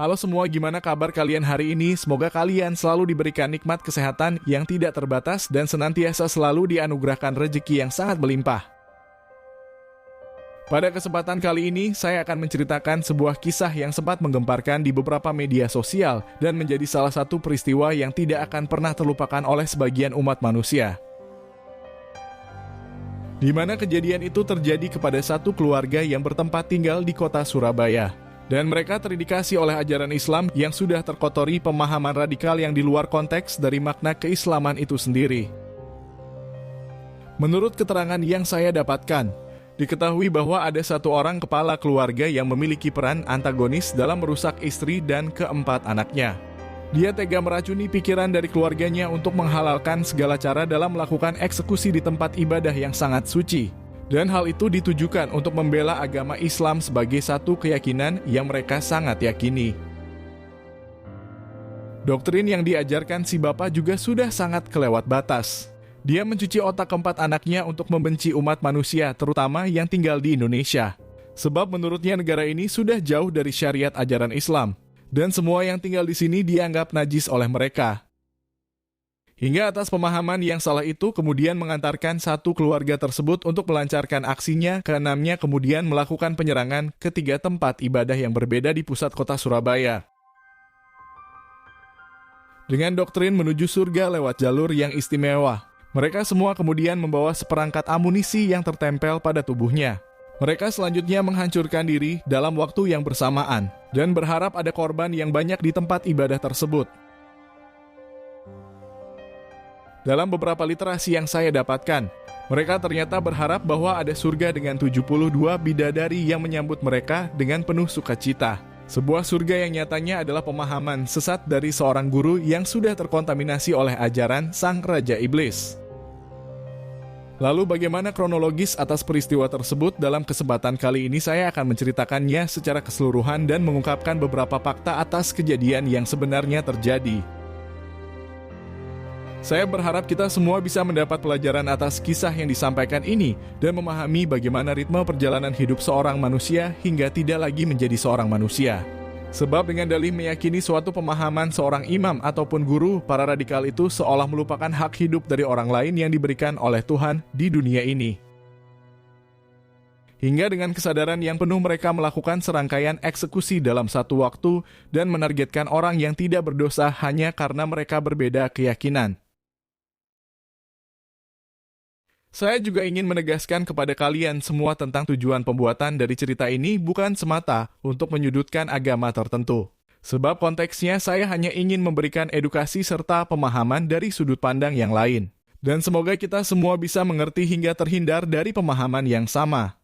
Halo semua, gimana kabar kalian hari ini? Semoga kalian selalu diberikan nikmat kesehatan yang tidak terbatas dan senantiasa selalu dianugerahkan rezeki yang sangat melimpah. Pada kesempatan kali ini, saya akan menceritakan sebuah kisah yang sempat menggemparkan di beberapa media sosial dan menjadi salah satu peristiwa yang tidak akan pernah terlupakan oleh sebagian umat manusia. Di mana kejadian itu terjadi kepada satu keluarga yang bertempat tinggal di kota Surabaya. Dan mereka terindikasi oleh ajaran Islam yang sudah terkotori pemahaman radikal yang di luar konteks dari makna keislaman itu sendiri. Menurut keterangan yang saya dapatkan, diketahui bahwa ada satu orang kepala keluarga yang memiliki peran antagonis dalam merusak istri dan keempat anaknya. Dia tega meracuni pikiran dari keluarganya untuk menghalalkan segala cara dalam melakukan eksekusi di tempat ibadah yang sangat suci. Dan hal itu ditujukan untuk membela agama Islam sebagai satu keyakinan yang mereka sangat yakini. Doktrin yang diajarkan si bapak juga sudah sangat kelewat batas. Dia mencuci otak keempat anaknya untuk membenci umat manusia, terutama yang tinggal di Indonesia. Sebab menurutnya negara ini sudah jauh dari syariat ajaran Islam. Dan semua yang tinggal di sini dianggap najis oleh mereka. Hingga atas pemahaman yang salah itu kemudian mengantarkan satu keluarga tersebut untuk melancarkan aksinya, keenamnya kemudian melakukan penyerangan ke 3 tempat ibadah yang berbeda di pusat kota Surabaya. Dengan doktrin menuju surga lewat jalur yang istimewa, mereka semua kemudian membawa seperangkat amunisi yang tertempel pada tubuhnya. Mereka selanjutnya menghancurkan diri dalam waktu yang bersamaan, dan berharap ada korban yang banyak di tempat ibadah tersebut. Dalam beberapa literasi yang saya dapatkan, mereka ternyata berharap bahwa ada surga dengan 72 bidadari yang menyambut mereka dengan penuh sukacita. Sebuah surga yang nyatanya adalah pemahaman sesat dari seorang guru yang sudah terkontaminasi oleh ajaran sang Raja Iblis. Lalu bagaimana kronologis atas peristiwa tersebut? Dalam kesempatan kali ini saya akan menceritakannya secara keseluruhan dan mengungkapkan beberapa fakta atas kejadian yang sebenarnya terjadi. Saya berharap kita semua bisa mendapat pelajaran atas kisah yang disampaikan ini dan memahami bagaimana ritme perjalanan hidup seorang manusia hingga tidak lagi menjadi seorang manusia. Sebab dengan dalih meyakini suatu pemahaman seorang imam ataupun guru, para radikal itu seolah melupakan hak hidup dari orang lain yang diberikan oleh Tuhan di dunia ini. Hingga dengan kesadaran yang penuh mereka melakukan serangkaian eksekusi dalam satu waktu dan menargetkan orang yang tidak berdosa hanya karena mereka berbeda keyakinan. Saya juga ingin menegaskan kepada kalian semua tentang tujuan pembuatan dari cerita ini bukan semata untuk menyudutkan agama tertentu. Sebab konteksnya saya hanya ingin memberikan edukasi serta pemahaman dari sudut pandang yang lain. Dan semoga kita semua bisa mengerti hingga terhindar dari pemahaman yang sama.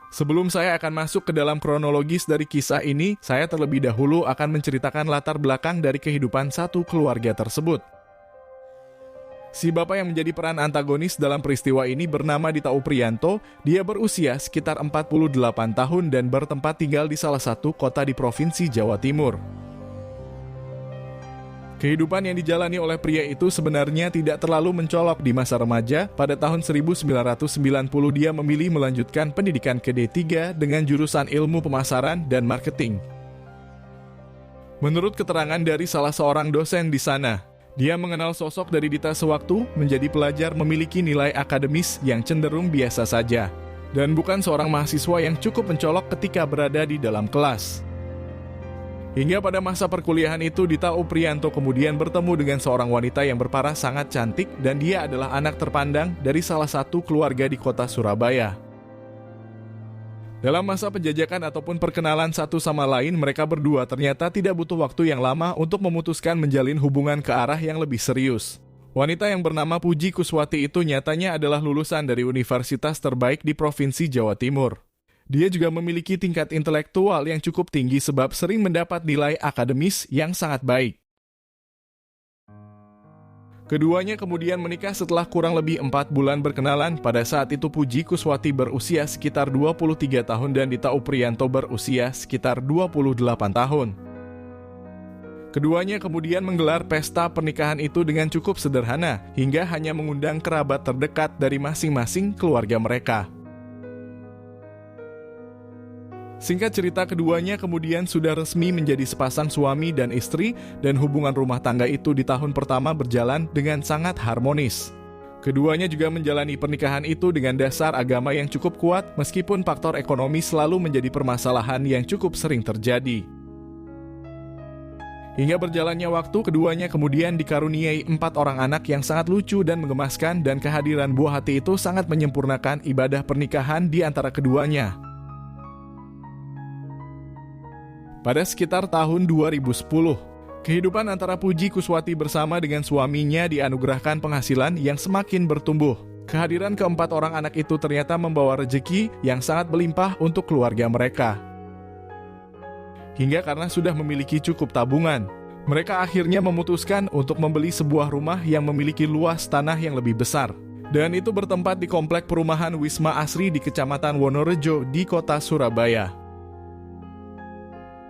Sebelum saya akan masuk ke dalam kronologis dari kisah ini, saya terlebih dahulu akan menceritakan latar belakang dari kehidupan satu keluarga tersebut. Si bapak yang menjadi peran antagonis dalam peristiwa ini bernama Dita Upriyanto. Dia berusia sekitar 48 tahun dan bertempat tinggal di salah satu kota di Provinsi Jawa Timur. Kehidupan yang dijalani oleh pria itu sebenarnya tidak terlalu mencolok di masa remaja. Pada tahun 1990 dia memilih melanjutkan pendidikan ke D3 dengan jurusan ilmu pemasaran dan marketing. Menurut keterangan dari salah seorang dosen di sana, dia mengenal sosok dari Dita sewaktu menjadi pelajar memiliki nilai akademis yang cenderung biasa saja, dan bukan seorang mahasiswa yang cukup mencolok ketika berada di dalam kelas. Hingga pada masa perkuliahan itu, Dita Upriyanto kemudian bertemu dengan seorang wanita yang berparas sangat cantik dan dia adalah anak terpandang dari salah satu keluarga di kota Surabaya. Dalam masa penjajakan ataupun perkenalan satu sama lain, mereka berdua ternyata tidak butuh waktu yang lama untuk memutuskan menjalin hubungan ke arah yang lebih serius. Wanita yang bernama Puji Kuswati itu nyatanya adalah lulusan dari universitas terbaik di Provinsi Jawa Timur. Dia juga memiliki tingkat intelektual yang cukup tinggi sebab sering mendapat nilai akademis yang sangat baik. Keduanya kemudian menikah setelah kurang lebih 4 bulan berkenalan. Pada saat itu Puji Kuswati berusia sekitar 23 tahun dan Dita Upriyanto berusia sekitar 28 tahun. Keduanya kemudian menggelar pesta pernikahan itu dengan cukup sederhana, hingga hanya mengundang kerabat terdekat dari masing-masing keluarga mereka. Singkat cerita, keduanya kemudian sudah resmi menjadi sepasang suami dan istri, dan hubungan rumah tangga itu di tahun pertama berjalan dengan sangat harmonis. Keduanya juga menjalani pernikahan itu dengan dasar agama yang cukup kuat, meskipun faktor ekonomi selalu menjadi permasalahan yang cukup sering terjadi. Hingga berjalannya waktu, keduanya kemudian dikaruniai 4 orang anak yang sangat lucu dan menggemaskan, dan kehadiran buah hati itu sangat menyempurnakan ibadah pernikahan di antara keduanya. Pada sekitar tahun 2010, kehidupan antara Puji Kuswati bersama dengan suaminya dianugerahkan penghasilan yang semakin bertumbuh. Kehadiran keempat orang anak itu ternyata membawa rezeki yang sangat berlimpah untuk keluarga mereka. Hingga karena sudah memiliki cukup tabungan, mereka akhirnya memutuskan untuk membeli sebuah rumah yang memiliki luas tanah yang lebih besar. Dan itu bertempat di komplek perumahan Wisma Asri di Kecamatan Wonorejo di kota Surabaya.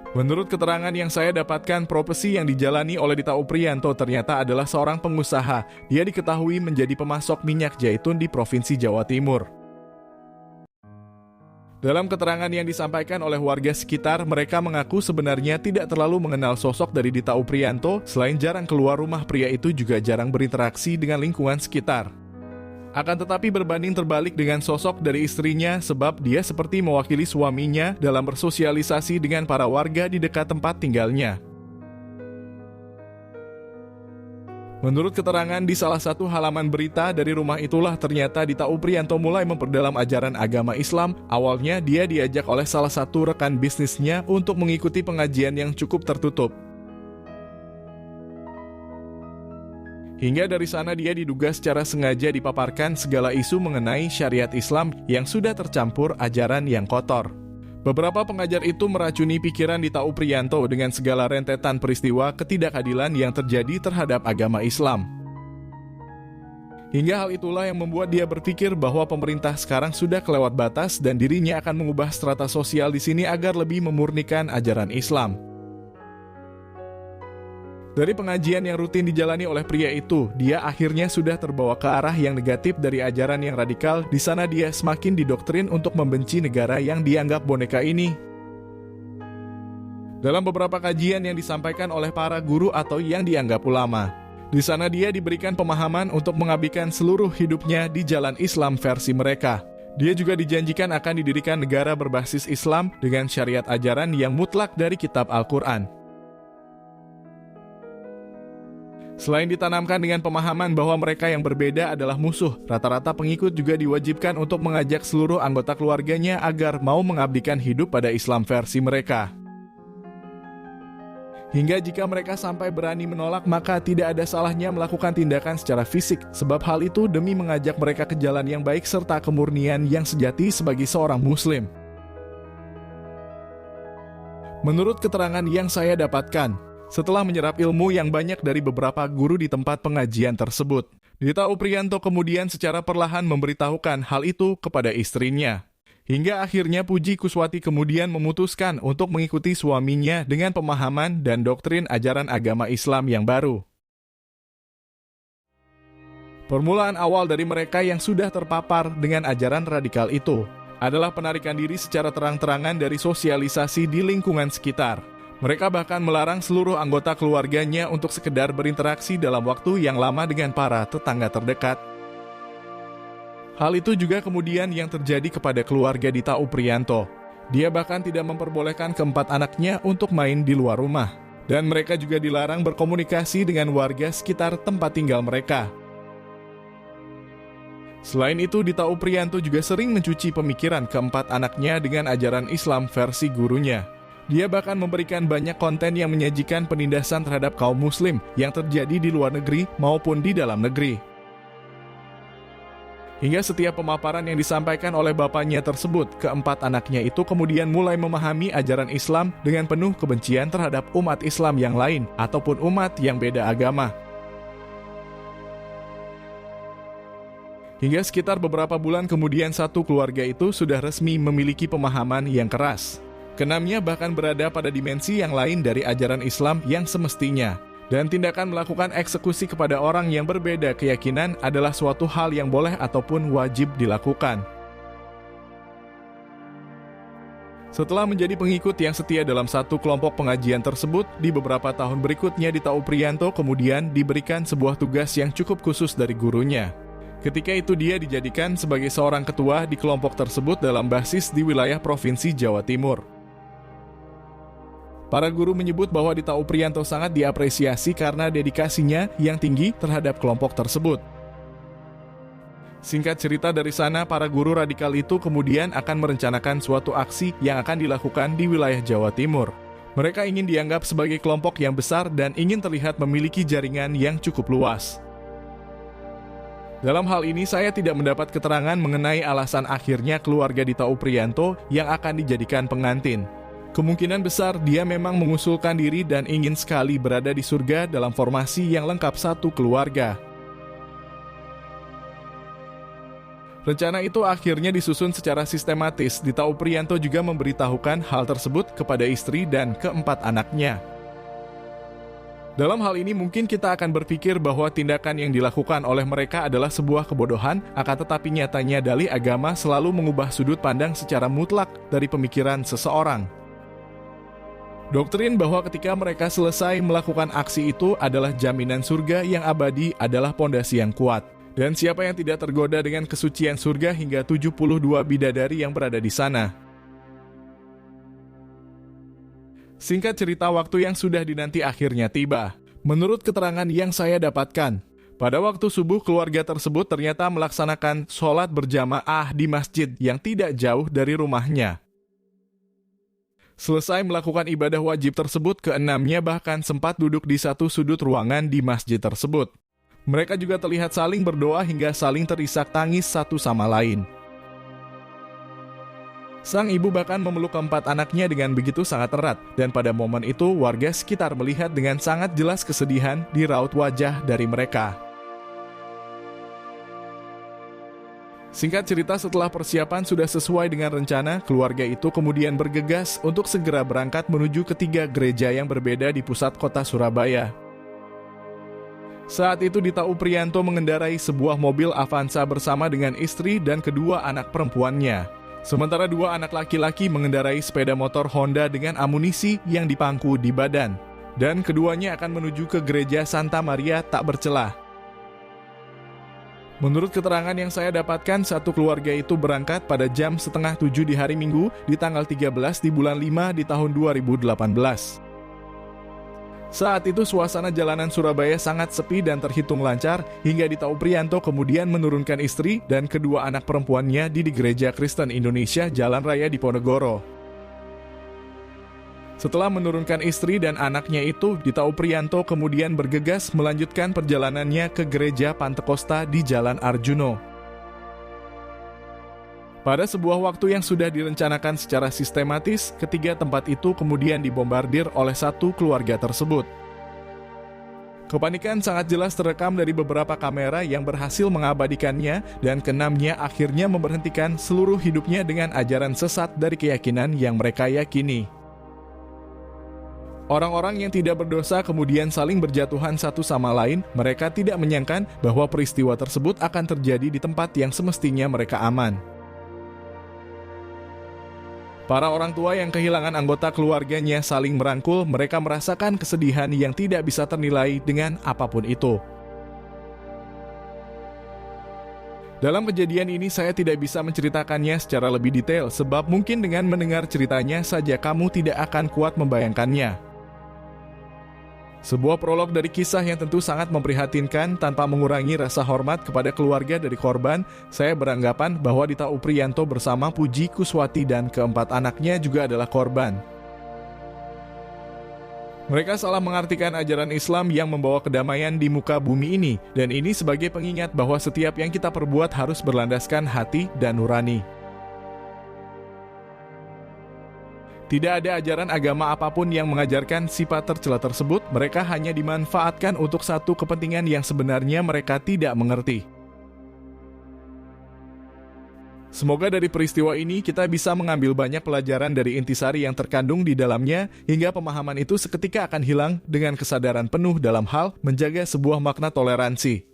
Menurut keterangan yang saya dapatkan, profesi yang dijalani oleh Dita Upriyanto ternyata adalah seorang pengusaha. Dia diketahui menjadi pemasok minyak zaitun di Provinsi Jawa Timur. Dalam keterangan yang disampaikan oleh warga sekitar, mereka mengaku sebenarnya tidak terlalu mengenal sosok dari Dita Upriyanto. Selain jarang keluar rumah, pria itu juga jarang berinteraksi dengan lingkungan sekitar. Akan tetapi berbanding terbalik dengan sosok dari istrinya, sebab dia seperti mewakili suaminya dalam bersosialisasi dengan para warga di dekat tempat tinggalnya. Menurut keterangan di salah satu halaman berita dari rumah itulah, ternyata Dita Upriyanto mulai memperdalam ajaran agama Islam. Awalnya dia diajak oleh salah satu rekan bisnisnya untuk mengikuti pengajian yang cukup tertutup. Hingga dari sana dia diduga secara sengaja dipaparkan segala isu mengenai syariat Islam yang sudah tercampur ajaran yang kotor. Beberapa pengajar itu meracuni pikiran Dita Upriyanto dengan segala rentetan peristiwa ketidakadilan yang terjadi terhadap agama Islam. Hingga hal itulah yang membuat dia berpikir bahwa pemerintah sekarang sudah kelewat batas dan dirinya akan mengubah strata sosial di sini agar lebih memurnikan ajaran Islam. Dari pengajian yang rutin dijalani oleh pria itu, dia akhirnya sudah terbawa ke arah yang negatif dari ajaran yang radikal. Di sana dia semakin didoktrin untuk membenci negara yang dianggap boneka ini. Dalam beberapa kajian yang disampaikan oleh para guru atau yang dianggap ulama, di sana dia diberikan pemahaman untuk mengabdikan seluruh hidupnya di jalan Islam versi mereka. Dia juga dijanjikan akan didirikan negara berbasis Islam dengan syariat ajaran yang mutlak dari kitab Al-Quran. Selain ditanamkan dengan pemahaman bahwa mereka yang berbeda adalah musuh, rata-rata pengikut juga diwajibkan untuk mengajak seluruh anggota keluarganya agar mau mengabdikan hidup pada Islam versi mereka. Hingga jika mereka sampai berani menolak, maka tidak ada salahnya melakukan tindakan secara fisik, sebab hal itu demi mengajak mereka ke jalan yang baik serta kemurnian yang sejati sebagai seorang muslim. Menurut keterangan yang saya dapatkan, setelah menyerap ilmu yang banyak dari beberapa guru di tempat pengajian tersebut, Dita Upriyanto kemudian secara perlahan memberitahukan hal itu kepada istrinya. Hingga akhirnya Puji Kuswati kemudian memutuskan untuk mengikuti suaminya dengan pemahaman dan doktrin ajaran agama Islam yang baru. Permulaan awal dari mereka yang sudah terpapar dengan ajaran radikal itu adalah penarikan diri secara terang-terangan dari sosialisasi di lingkungan sekitar. Mereka bahkan melarang seluruh anggota keluarganya untuk sekedar berinteraksi dalam waktu yang lama dengan para tetangga terdekat. Hal itu juga kemudian yang terjadi kepada keluarga Dita Upriyanto. Dia bahkan tidak memperbolehkan keempat anaknya untuk main di luar rumah. Dan mereka juga dilarang berkomunikasi dengan warga sekitar tempat tinggal mereka. Selain itu, Dita Upriyanto juga sering mencuci pemikiran keempat anaknya dengan ajaran Islam versi gurunya. Dia bahkan memberikan banyak konten yang menyajikan penindasan terhadap kaum muslim yang terjadi di luar negeri maupun di dalam negeri. Hingga setiap pemaparan yang disampaikan oleh bapaknya tersebut, keempat anaknya itu kemudian mulai memahami ajaran Islam dengan penuh kebencian terhadap umat Islam yang lain ataupun umat yang beda agama. Hingga sekitar beberapa bulan kemudian satu keluarga itu sudah resmi memiliki pemahaman yang keras. Keenamnya bahkan berada pada dimensi yang lain dari ajaran Islam yang semestinya. Dan tindakan melakukan eksekusi kepada orang yang berbeda keyakinan adalah suatu hal yang boleh ataupun wajib dilakukan. Setelah menjadi pengikut yang setia dalam satu kelompok pengajian tersebut, di beberapa tahun berikutnya Dita Upriyanto kemudian diberikan sebuah tugas yang cukup khusus dari gurunya. Ketika itu dia dijadikan sebagai seorang ketua di kelompok tersebut dalam basis di wilayah Provinsi Jawa Timur. Para guru menyebut bahwa Dita Upriyanto sangat diapresiasi karena dedikasinya yang tinggi terhadap kelompok tersebut. Singkat cerita dari sana, para guru radikal itu kemudian akan merencanakan suatu aksi yang akan dilakukan di wilayah Jawa Timur. Mereka ingin dianggap sebagai kelompok yang besar dan ingin terlihat memiliki jaringan yang cukup luas. Dalam hal ini saya tidak mendapat keterangan mengenai alasan akhirnya keluarga Dita Upriyanto yang akan dijadikan pengantin. Kemungkinan besar dia memang mengusulkan diri dan ingin sekali berada di surga dalam formasi yang lengkap satu keluarga. Rencana itu akhirnya disusun secara sistematis. Dita Upriyanto juga memberitahukan hal tersebut kepada istri dan keempat anaknya. Dalam hal ini mungkin kita akan berpikir bahwa tindakan yang dilakukan oleh mereka adalah sebuah kebodohan, akan tetapi nyatanya dalih agama selalu mengubah sudut pandang secara mutlak dari pemikiran seseorang. Doktrin bahwa ketika mereka selesai melakukan aksi itu adalah jaminan surga yang abadi adalah pondasi yang kuat. Dan siapa yang tidak tergoda dengan kesucian surga hingga 72 bidadari yang berada di sana. Singkat cerita, waktu yang sudah dinanti akhirnya tiba. Menurut keterangan yang saya dapatkan, pada waktu subuh keluarga tersebut ternyata melaksanakan sholat berjamaah di masjid yang tidak jauh dari rumahnya. Selesai melakukan ibadah wajib tersebut, keenamnya bahkan sempat duduk di satu sudut ruangan di masjid tersebut. Mereka juga terlihat saling berdoa hingga saling terisak tangis satu sama lain. Sang ibu bahkan memeluk keempat anaknya dengan begitu sangat erat, dan pada momen itu warga sekitar melihat dengan sangat jelas kesedihan di raut wajah dari mereka. Singkat cerita, setelah persiapan sudah sesuai dengan rencana, keluarga itu kemudian bergegas untuk segera berangkat menuju ketiga gereja yang berbeda di pusat kota Surabaya. Saat itu Dita Upriyanto mengendarai sebuah mobil Avanza bersama dengan istri dan kedua anak perempuannya. Sementara dua anak laki-laki mengendarai sepeda motor Honda dengan amunisi yang dipangku di badan. Dan keduanya akan menuju ke gereja Santa Maria Tak Bercelah. Menurut keterangan yang saya dapatkan, satu keluarga itu berangkat pada jam 6:30 di hari Minggu di tanggal 13 di bulan 5 di tahun 2018. Saat itu suasana jalanan Surabaya sangat sepi dan terhitung lancar hingga Dita Upriyanto kemudian menurunkan istri dan kedua anak perempuannya di Gereja Kristen Indonesia Jalan Raya Diponegoro. Setelah menurunkan istri dan anaknya itu, Dita Upriyanto kemudian bergegas melanjutkan perjalanannya ke Gereja Pantekosta di Jalan Arjuno. Pada sebuah waktu yang sudah direncanakan secara sistematis, ketiga tempat itu kemudian dibombardir oleh satu keluarga tersebut. Kepanikan sangat jelas terekam dari beberapa kamera yang berhasil mengabadikannya, dan keenamnya akhirnya memberhentikan seluruh hidupnya dengan ajaran sesat dari keyakinan yang mereka yakini. Orang-orang yang tidak berdosa kemudian saling berjatuhan satu sama lain. Mereka tidak menyangka bahwa peristiwa tersebut akan terjadi di tempat yang semestinya mereka aman. Para orang tua yang kehilangan anggota keluarganya saling merangkul, mereka merasakan kesedihan yang tidak bisa ternilai dengan apapun itu. Dalam kejadian ini saya tidak bisa menceritakannya secara lebih detail, sebab mungkin dengan mendengar ceritanya saja kamu tidak akan kuat membayangkannya. Sebuah prolog dari kisah yang tentu sangat memprihatinkan. Tanpa mengurangi rasa hormat kepada keluarga dari korban, saya beranggapan bahwa Dita Upriyanto bersama Puji Kuswati dan keempat anaknya juga adalah korban. Mereka salah mengartikan ajaran Islam yang membawa kedamaian di muka bumi ini, dan ini sebagai pengingat bahwa setiap yang kita perbuat harus berlandaskan hati dan nurani. Tidak ada ajaran agama apapun yang mengajarkan sifat tercela tersebut. Mereka hanya dimanfaatkan untuk satu kepentingan yang sebenarnya mereka tidak mengerti. Semoga dari peristiwa ini kita bisa mengambil banyak pelajaran dari intisari yang terkandung di dalamnya, hingga pemahaman itu seketika akan hilang dengan kesadaran penuh dalam hal menjaga sebuah makna toleransi.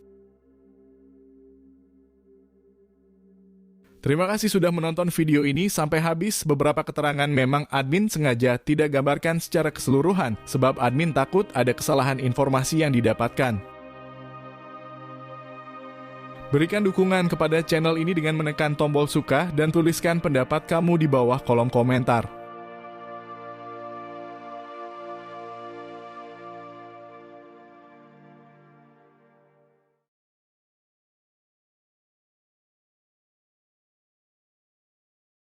Terima kasih sudah menonton video ini sampai habis. Beberapa keterangan memang admin sengaja tidak gambarkan secara keseluruhan, sebab admin takut ada kesalahan informasi yang didapatkan. Berikan dukungan kepada channel ini dengan menekan tombol suka dan tuliskan pendapat kamu di bawah kolom komentar.